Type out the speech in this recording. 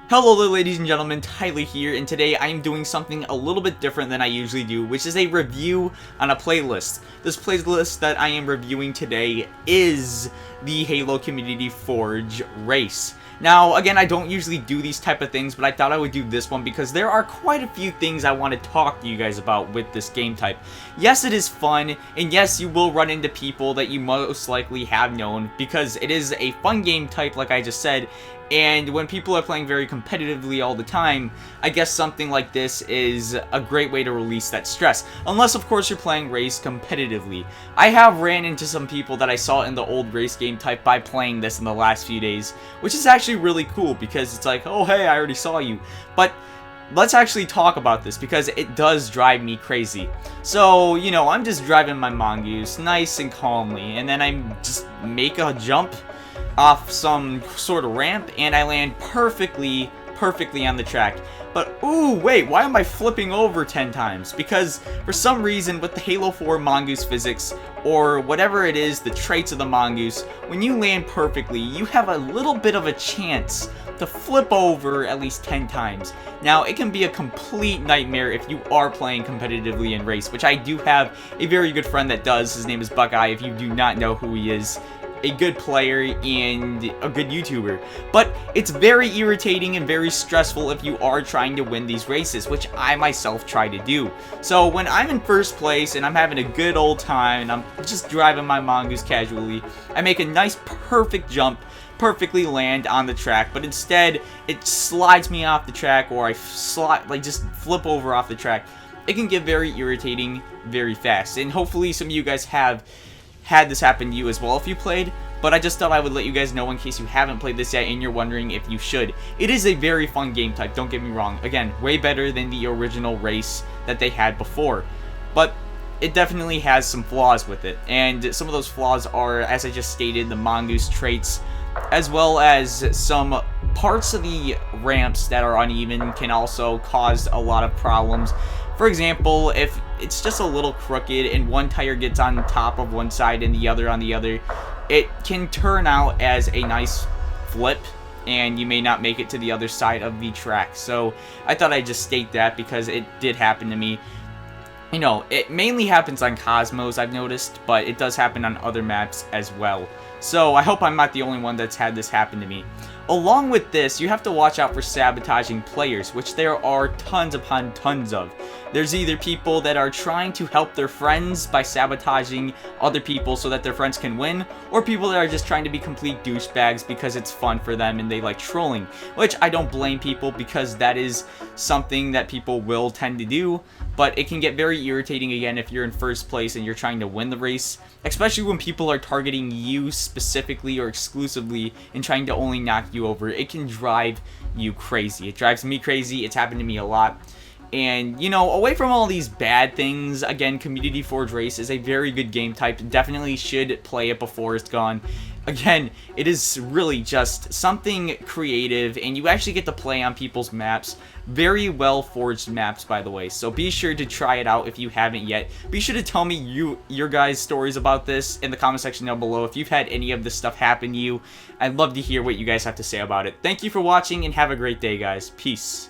Hello there, ladies and gentlemen, Tyler here, and today I am doing something a little bit different than I usually do, which is a review on a playlist. This playlist that I am reviewing today is the Halo Community Forge race. Now, again, I don't usually do these type of things, but I thought I would do this one because there are quite a few things I want to talk to you guys about with this game type. Yes, it is fun, and yes, you will run into people that you most likely have known because it is a fun game type, like I just said. And when people are playing very competitively all the time, I guess something like this is a great way to release that stress. Unless, of course, you're playing race competitively. I have ran into some people that I saw in the old race game type by playing this in the last few days, which is actually really cool because it's like, oh hey, I already saw you. But let's actually talk about this because it does drive me crazy. So, you know, I'm just driving my mongoose nice and calmly, and then I just make a jump off some sort of ramp, and I land perfectly on the track. But, ooh, wait, why am I flipping over 10 times? Because, for some reason, with the Halo 4 mongoose physics, or whatever it is, the traits of the mongoose, when you land perfectly, you have a little bit of a chance to flip over at least 10 times. Now, it can be a complete nightmare if you are playing competitively in race, which I do have a very good friend that does. His name is Buckeye, if you do not know who he is. A good player and a good YouTuber, but it's very irritating and very stressful if you are trying to win these races, which I myself try to do. So when I'm in first place and I'm having a good old time and I'm just driving my mongoose casually, I make a nice perfect jump, perfectly land on the track, but instead it slides me off the track, or I just flip over off the track. It can get very irritating very fast, and hopefully some of you guys have had this happen to you as well if you played, but I just thought I would let you guys know in case you haven't played this yet and you're wondering if you should. It is a very fun game type, don't get me wrong. Again, way better than the original race that they had before, but it definitely has some flaws with it, and some of those flaws are, as I just stated, the mongoose traits, as well as some parts of the ramps that are uneven can also cause a lot of problems. For example, if it's just a little crooked and one tire gets on top of one side and the other on the other, it can turn out as a nice flip and you may not make it to the other side of the track. So I thought I'd just state that because it did happen to me. You know, it mainly happens on Cosmos, I've noticed, but it does happen on other maps as well. So I hope I'm not the only one that's had this happen to me. Along with this, you have to watch out for sabotaging players, which there are tons upon tons of. There's either people that are trying to help their friends by sabotaging other people so that their friends can win, or people that are just trying to be complete douchebags because it's fun for them and they like trolling, which I don't blame people because that is something that people will tend to do, but it can get very irritating again if you're in first place and you're trying to win the race, especially when people are targeting you specifically or exclusively and trying to only knock you over. It can drive you crazy. It drives me crazy. It's happened to me a lot. And, you know, away from all these bad things, again, Community Forge Race is a very good game type. Definitely should play it before it's gone. Again, it is really just something creative, and you actually get to play on people's maps. Very well forged maps, by the way, so be sure to try it out if you haven't yet. Be sure to tell me your guys' stories about this in the comment section down below if you've had any of this stuff happen to you. I'd love to hear what you guys have to say about it. Thank you for watching, and have a great day, guys. Peace.